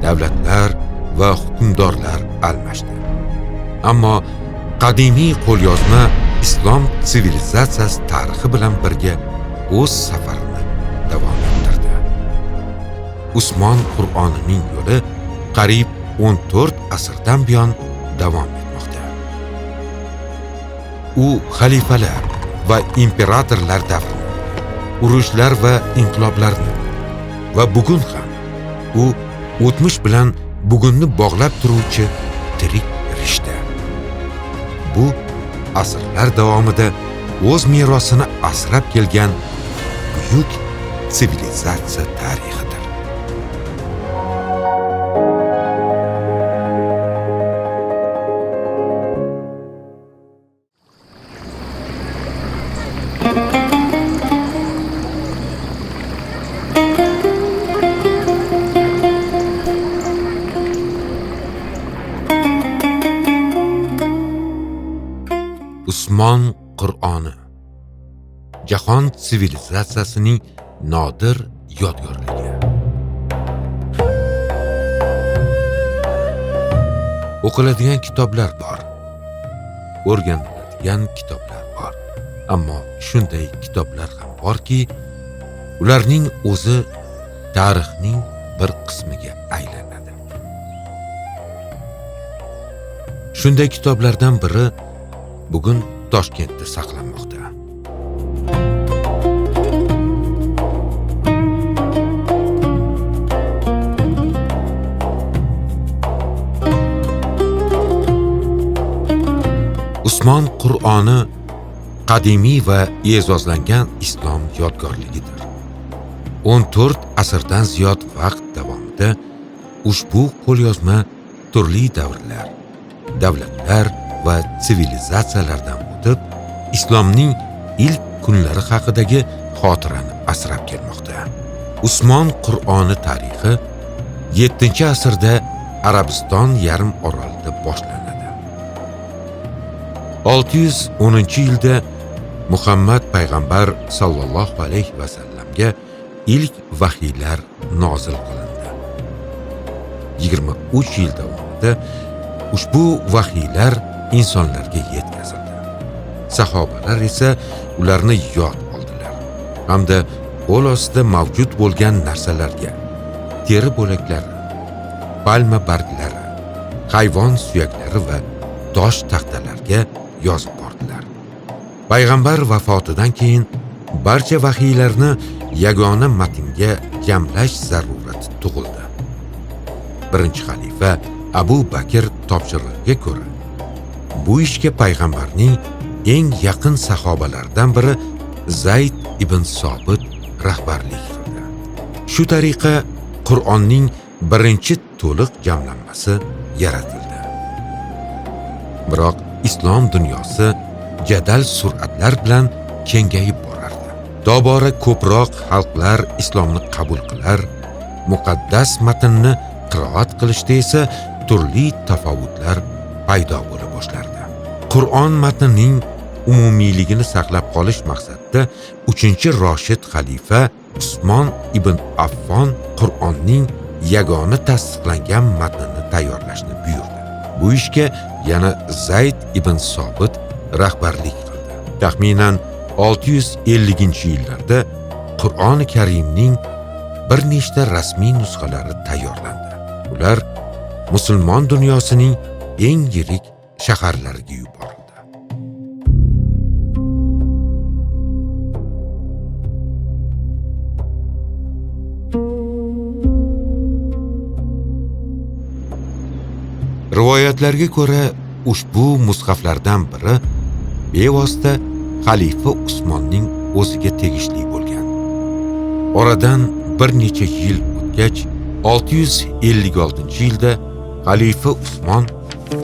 davlatlar va hukmdorlar almashdi. Ammo qadimiy qo'lyozma islom sivilizatsiyasi tarixi bilan birga o'z safarini davom ettirdi. Usmon Qur'onining yo'li qariyb 14 asrdan buyon davom etmoqda. U xalifalar va imperatorlar davrini, urushlar va inqiloblarni va bugun ham u o'tmish bilan bugunni bog'lab turuvchi tirik rishta. Bu asrlar davomida o'z merosini asrab kelgan buyuk sivilizatsiya tarixidir. Usmon Qur'oni jahon sivilizatsiyasining nodir yodgorligi. O'qiladigan kitoblar bor, o'rganiladigan kitoblar bor. Ammo shunday kitoblar ham borki, ularning o'zi tarixning bir qismiga aylanadi. Shunday kitoblardan biri bugun Toshkentda saqlanmoqda. Usmon Qur'oni qadimiy va e'zozlangan islom yodgorligidir. 14 asrdan ziyod vaqt davomida ushbu qo'lyozma turli davrlar, davlatlar va sivilizatsiyalardan o'tib, islomning ilk kunlari haqidagi xotirani asrab kelmoqda. Usmon Qur'oni tarixi 7-asrda Arabiston yarim orolida boshlanadi. 610-yilda Muhammad payg'ambar sallallohu alayhi va sallamga ilk vahiylar nozil qilindi. 23 yil davomida ushbu vahiylar insonlarga yetkazildi. Sahobalar esa ularni yod oldilar hamda qo'l ostida mavjud bo'lgan narsalarga, teri bo'laklari, palma barglari, hayvon suyaklari va tosh taxtalarga yozib bordilar. Payg'ambar vafotidan keyin barcha vahiylarni yagona matnga jamlash zarurati tug'ildi. Birinchi xalifa Abu Bakr topshirig'iga ko'ra, bu ishga payg'ambarning eng yaqin sahobalaridan biri Zayd ibn Sobit rahbarlik qildi. Shu tariqa Qur'onning birinchi to'liq jamlanmasi yaratildi. Biroq islom dunyosi jadal sur'atlar bilan kengayib borardi. Tobora ko'proq xalqlar islomni qabul qilar, muqaddas matnni qiroat qilishda esa turli tafovutlar paydo bo'la boshlardi. Qur'on matnining umumiyligini saqlab qolish maqsadida 3-Roshid xalifa Usmon ibn Affon Qur'onning yagona tasdiqlangan matnini tayyorlashni buyurdi. Bu ishga yana Zayd ibn Sobit rahbarlik qildi. Taxminan 650-yillarda Qur'oni Karimning bir nechta rasmiy nusxalari tayyorlandi. Ular musulmon dunyosining eng yirik shaharlariga yuborildi. Rivoyatlarga ko'ra, ushbu mushaflardan biri bevosita xalifa Usmonning o'ziga tegishli bo'lgan. Oradan bir necha yil o'tgach, 656-yilda xalifa Usmon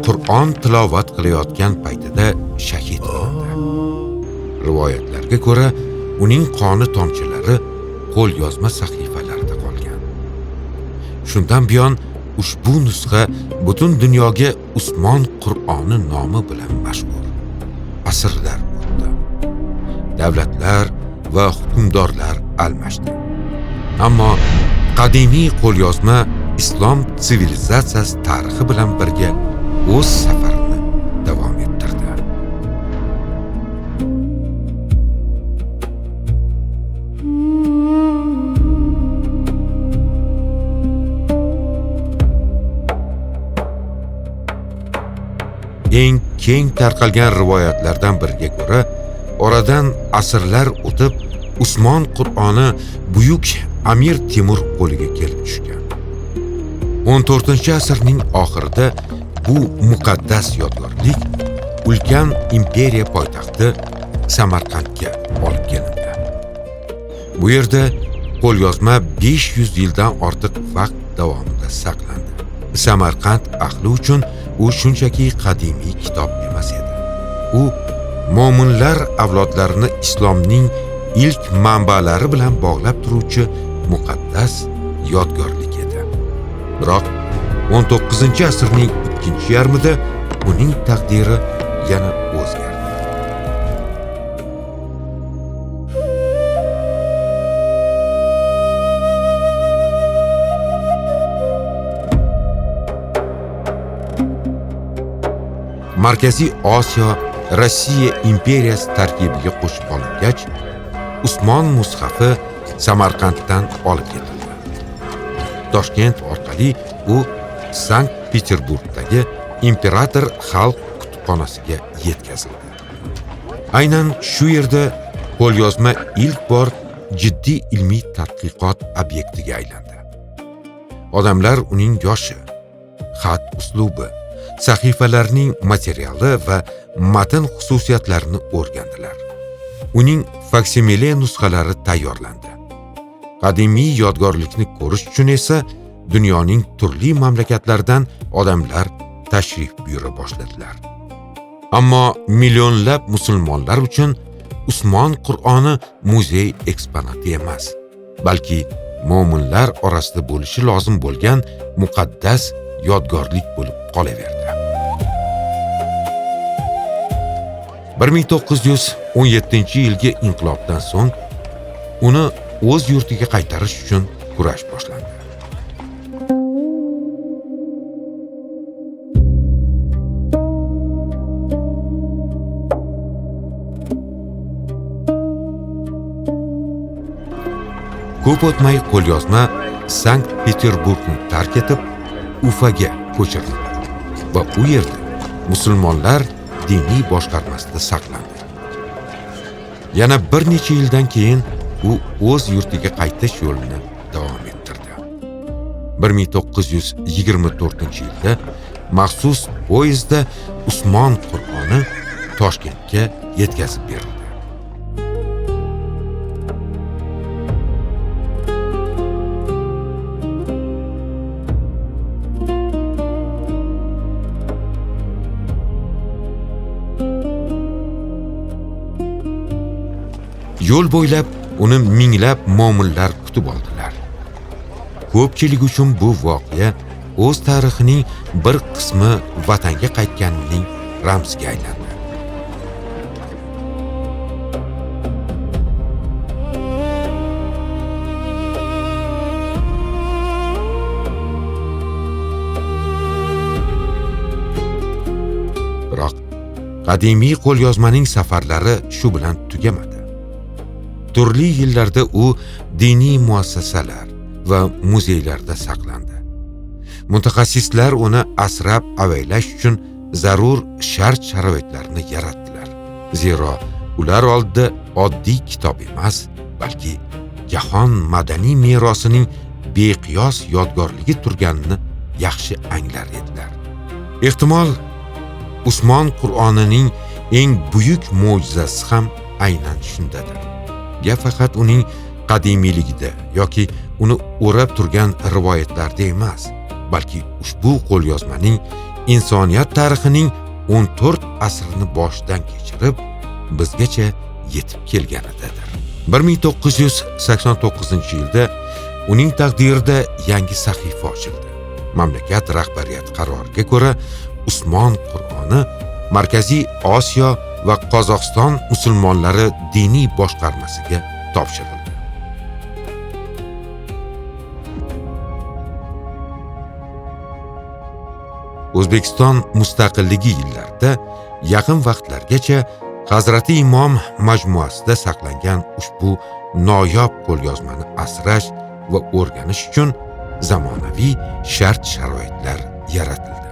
Qur'on tilovat qilayotgan paytida shahid bo'ldi. Rivoyatlarga ko'ra, uning qoni tomchilari qo'lyozma sahifalarida qolgan. Shundan buyon ushbu nusxa butun dunyoga Usmon Qur'oni nomi bilan mashhur. Asrlar o'tdi. Davlatlar va hukmdorlar almashdi. Ammo qadimiy qo'lyozma islom sivilizatsiyasi tarixi bilan birga o'z safarini davom ettirdi. Eng keng tarqalgan rivoyatlardan biriga ko'ra, oradan asrlar o'tib Usmon Qur'oni buyuk Amir Temur qo'liga kelib tushgan. 14-asrning oxirida bu muqaddas yodgorlik ulkan imperiya poytaxti Samarqandga olib kelindi. Bu yerda qo'lyozma 500 yildan ortiq vaqt davomida saqlandi. Samarqand ahli uchun u shunchaki qadimiy kitob emas edi. U mo'minlar avlodlarini islomning ilk manbalari bilan bog'lab turuvchi muqaddas yodgorlik edi. Biroq 19-asrning ikkinchi yarmida uning taqdiri yana o'zgardi. Markaziy Osiyo Rossiya imperiyasi tarkibiga qo'shib olingach, Usmon mushafi Samarqanddan olib ketildi. Toshkent orqali u Sankt-Peterburgdagi imperator xalq kutubxonasiga yetkazildi. Aynan shu yerda qo'lyozma ilk bor jiddiy ilmiy tadqiqot obyektiga aylandi. Odamlar uning yoshi, xat uslubi, sahifalarning materiali va matn xususiyatlarini o'rgandilar. Uning faksimile nusxalari tayyorlandi. Qadimiy yodgorlikni ko'rish uchun esa dunyoning turli mamlakatlaridan odamlar tashrif buyura boshladilar. Ammo millionlab musulmonlar uchun Usmon Qur'oni muzey eksponati emas, balki mo'minlar orasida bo'lishi lozim bo'lgan muqaddas yodgorlik bo'lib qolaverdi. 1917-yilgi inqilobdan so'ng uni o'z yurtiga qaytarish uchun kurash boshlandi. Ko'p o'tmay qo'lyozma Sankt-Peterburgni tark etib Ufaga ko'chirildi va u yerda musulmonlar diniy boshqarmasida saqlandi. Yana bir necha yildan keyin u o'z yurtiga qaytish yo'lini davom ettirdi. 1924-yilda maxsus poyezdda Usmon Qur'oni Toshkentga yetkazib berildi. Yo'l bo'ylab uni minglab mo'minlar kutib oldilar. Ko'pchilik uchun bu voqea o'z tarixining bir qismi vatanga qaytganining ramziga aylandi. Biroq qadimiy qo'lyozmaning safarlari shu bilan tugamadi. Turli yillarda u diniy muassasalar va muzeylarda saqlandi. Mutaxassislar uni asrab-avaylash uchun zarur shart-sharoitlarni yaratdilar. Zero ular oldida oddiy kitob emas, balki jahon madaniy merosining beqiyos yodgorligi turganini yaxshi anglar edilar. Ehtimol Usmon Qur'onining eng buyuk mo'jizasi ham aynan shundadir. Gap faqat uning qadimiyligida yoki uni o'rab turgan rivoyatlarda emas, balki ushbu qo'lyozmaning insoniyat tarixining 14 asrini boshidan kechirib bizgacha yetib kelganidadir. 1989-yilda uning taqdirida yangi sahifa ochildi. Mamlakat rahbariyati qaroriga ko'ra Usmon Qur'oni Markaziy Osiyo va Qozog'iston musulmonlari diniy boshqarmasiga topshirildi. O'zbekiston mustaqilligi yillarida yaqin vaqtlargacha Hazrati Imom majmuasida saqlangan ushbu noyob qo'lyozmani asrash va o'rganish uchun zamonaviy shart-sharoitlar yaratildi.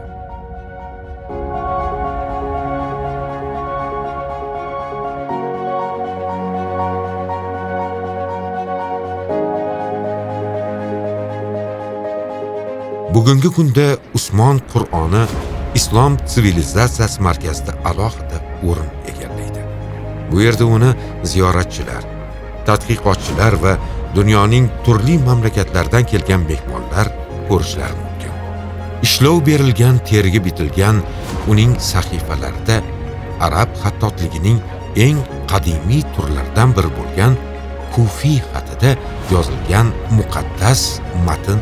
Bugungi kunda Usmon Qur'oni Islom sivilizatsiyasi markazida alohida o'rin egallaydi. Bu yerda uni ziyoratchilar, tadqiqotchilar va dunyoning turli mamlakatlaridan kelgan mehmonlar ko'rishlari mumkin. Ishlov berilgan teriga bitilgan uning sahifalarida arab xattotligining eng qadimiy turlaridan biri bo'lgan Kufiy xatida yozilgan muqaddas matn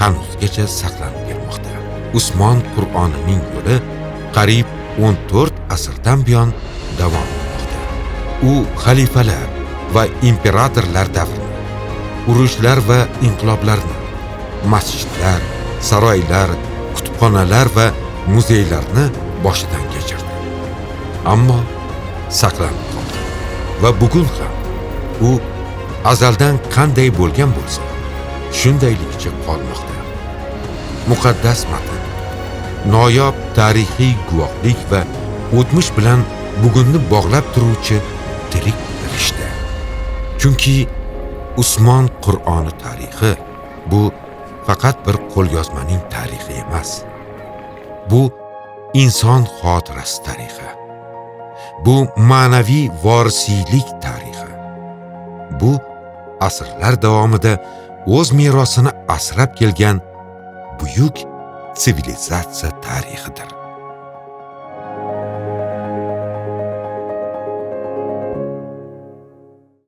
hanuzgacha saqlanib kelmoqda. Usmon Qur'onining yo'li qariyb 14 asrdan buyon davom etmoqda. U xalifalar va imperatorlar davrini, urushlar va inqiloblarni, masjidlar, saroylar, kutubxonalar va muzeylarni boshidan kechirdi. Ammo saqlanib qoldi va bugun ham u azaldan qanday bo'lgan bo'lsa, shundayligicha qolmoqda. Muqaddas matn noyob tarixiy guvohlik va o'tmish bilan bugunni bog'lab turuvchi tirik rishta. Chunki Usmon Qur'oni tarixi bu faqat bir qo'lyozmaning tarixi emas. Bu inson xotirasi tarixi. Bu ma'naviy vorisiylik tarixi. Bu asrlar davomida o'z merosini asrab kelgan buyuk sivilizatsiya tarixidir.